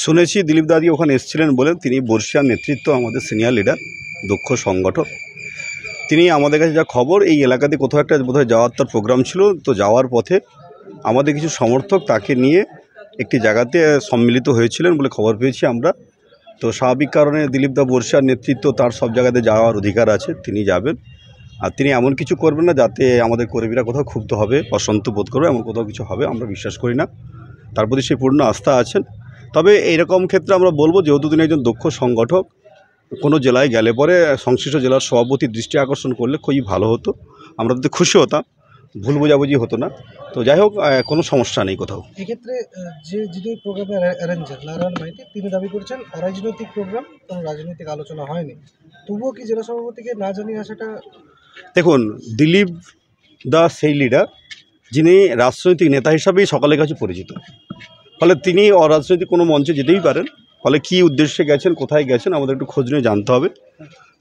শুনেছি দিলীপ দাদি ওখানে এসেছিলেন বলে। তিনি বর্ষিয়ার নেতৃত্ব, আমাদের সিনিয়র লিডার, দক্ষ সংগঠক। তিনি আমাদের কাছে যা খবর, এই এলাকাতে কোথাও একটা বোধহয় যাওয়ার তার প্রোগ্রাম ছিল, তো যাওয়ার পথে আমাদের কিছু সমর্থক তাকে নিয়ে একটি জায়গাতে সম্মিলিত হয়েছিলেন বলে খবর পেয়েছি আমরা। তো স্বাভাবিক কারণে দিলীপ দা বর্ষিয়ার নেতৃত্ব, তার সব জায়গাতে যাওয়ার অধিকার আছে, তিনি যাবেন। আর তিনি এমন কিছু করবেন না যাতে আমাদের কর্মীরা কোথাও ক্ষুব্ধ হবে, অসন্ত বোধ করবে, এমন কোথাও কিছু হবে আমরা বিশ্বাস করি না। তার প্রতি সেই পূর্ণ আস্থা আছেন। তবে এইরকম ক্ষেত্রে আমরা বলবো, যেহেতু তিনি একজন দক্ষ সংগঠক, কোনো জেলায় গেলে পরে সংশ্লিষ্ট জেলার সভাপতির দৃষ্টি আকর্ষণ করলে খুবই ভালো হতো, আমরা তো খুশি হতাম, ভুল বোঝাবুঝি হতো না। তো যাই হোক, কোনো সমস্যা নেই কোথাও। এক্ষেত্রে যিনি প্রোগ্রামের অ্যারেঞ্জার নারায়ণ মাইতি, তিনি দাবি করছেন অরাজনৈতিক প্রোগ্রাম, কোনো রাজনৈতিক আলোচনা হয়নি। তবুও কি জেলা সভাপতিকে না জানিয়ে আসাটা? দেখুন, দিলীপ দা সেই লিডার যিনি রাজনৈতিক নেতা হিসাবেই সকলের কাছে পরিচিত, ফলে তিনি অরাজনৈতিক কোনো মঞ্চে যেতেই পারেন। ফলে কী উদ্দেশ্যে গেছেন, কোথায় গেছেন, আমাদের একটু খোঁজ নিয়ে জানতে হবে।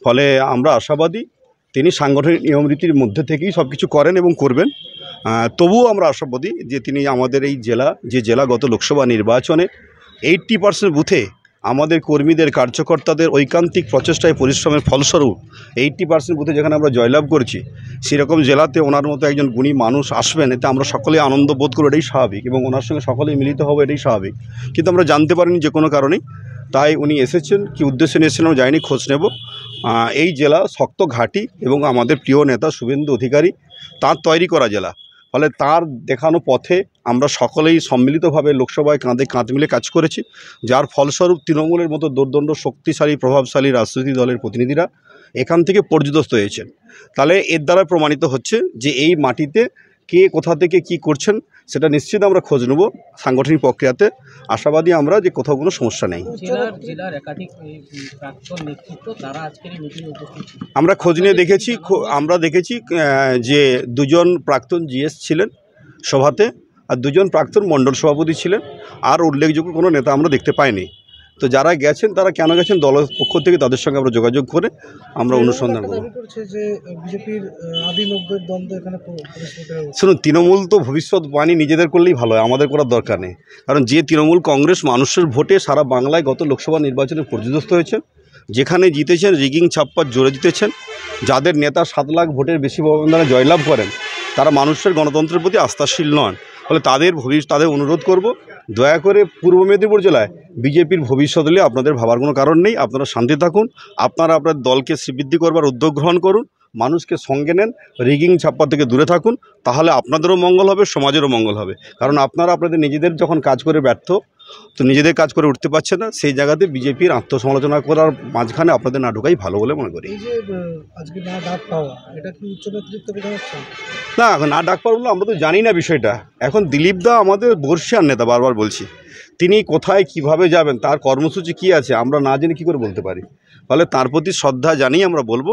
ফলে আমরা আশাবাদী তিনি সাংগঠনিক নিয়মরীতির মধ্যে থেকেই সব কিছু করেন এবং করবেন। তবুও আমরা আশাবাদী যে তিনি আমাদের এই জেলা গত লোকসভা নির্বাচনে 80% বুথে আমাদের কর্মীদের, কার্যকর্তাদের ঐকান্তিক প্রচেষ্টায়, পরিশ্রমের ফলস্বরূপ 80% বুথে যেখানে আমরা জয়লাভ করেছি, সেরকম জেলাতে ওনার মতো একজন গুণী মানুষ আসবেন, এতে আমরা সকলেই আনন্দ বোধ করব, এটাই স্বাভাবিক, এবং ওনার সঙ্গে সকলেই মিলিত হবো, এটাই স্বাভাবিক। কিন্তু আমরা জানতে পারিনি যে কোনো কারণেই, তাই উনি এসেছেন, কি উদ্দেশ্যে এসেছেন আমরা যাইনি, খোঁজ নেব। এই জেলা শক্ত ঘাঁটি এবং আমাদের প্রিয় নেতা শুভেন্দু অধিকারী তার তৈরি করা জেলা। ফলে তার দেখানো পথে আমরা সকলেই সম্মিলিতভাবে লোকসভায় কাঁধে কাঁধ মিলে কাজ করেছি, যার ফলস্বরূপ তৃণমূলের মতো দুর্দণ্ড শক্তিশালী প্রভাবশালী রাজনৈতিক দলের প্রতিনিধিরা এখান থেকে পর্যদস্ত হয়েছেন। তাহলে এর দ্বারা প্রমাণিত হচ্ছে যে এই মাটিতে কে কোথা থেকে কি করছেন সেটা নিশ্চিত আমরা খোঁজ নেব সাংগঠনিক প্রক্রিয়াতে। আশাবাদী আমরা যে কোথাও কোনো সমস্যা নেই। আমরা খোঁজ নিয়ে দেখেছি, যে দুজন প্রাক্তন জিএস ছিলেন সভাতে, আর দুজন প্রাক্তন মণ্ডল সভাপতি ছিলেন, আর উল্লেখযোগ্য কোনো নেতা আমরা দেখতে পাইনি। তো যারা গেছেন তারা কেন গেছেন, দলের পক্ষ থেকে তাদের সঙ্গে আমরা যোগাযোগ করে আমরা অনুসন্ধান করব। শুনুন, তৃণমূল তো ভবিষ্যৎবাণী নিজেদের করলেই ভালো হয়, আমাদের করার দরকার নেই। কারণ যে তৃণমূল কংগ্রেস মানুষের ভোটে সারা বাংলায় গত লোকসভা নির্বাচনে পর্যদস্ত হয়েছেন, যেখানে জিতেছেন রিগিং ছাপ্পার জোরে জিতেছেন, যাদের নেতা 7 লাখ ভোটের বেশি ব্যবধানে জয়লাভ করেন, তারা মানুষের গণতন্ত্রের প্রতি আস্থাশীল নন। ফলে তাদের অনুরোধ করব, দয়া করে পূর্ব মেদিনীপুর জেলায় বিজেপির ভবিষ্যৎ হলে আপনাদের ভাবার কোনো কারণ নেই। আপনারা শান্তি থাকুন, আপনার দলকে শ্রীবৃদ্ধি করবার উদ্যোগ গ্রহণ করুন, মানুষকে সঙ্গে নেন, রিগিং ছাপ্পা থেকে দূরে থাকুন, তাহলে আপনাদেরও মঙ্গল হবে, সমাজেরও মঙ্গল হবে। কারণ আপনারা আপনাদের নিজেদের যখন কাজ করে ব্যর্থ, তো নিজেদের কাজ করে উঠতে পারছে না, সেই জায়গাতে বিজেপির আত্মসমালোচনা করার মাঝখানে আপনাদের না ঢোকাই ভালো বলে মনে করি। না, এখন না ডাক পাওয়া বলে আমরা তো জানি না বিষয়টা। এখন দিলীপ দা আমাদের বর্ষিয়ার নেতা, বারবার বলছি, তিনি কোথায় কিভাবে যাবেন, তার কর্মসূচি কি আছে, আমরা না জেনে কী করে বলতে পারি। ফলে তার প্রতি শ্রদ্ধা জানিয়ে আমরা বলবো,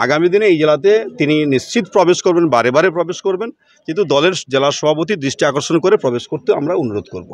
আগামী দিনে এই জেলাতে তিনি নিশ্চিত প্রবেশ করবেন, বারে বারে প্রবেশ করবেন, কিন্তু দলের জেলা সভাপতির দৃষ্টি আকর্ষণ করে প্রবেশ করতে আমরা অনুরোধ করব।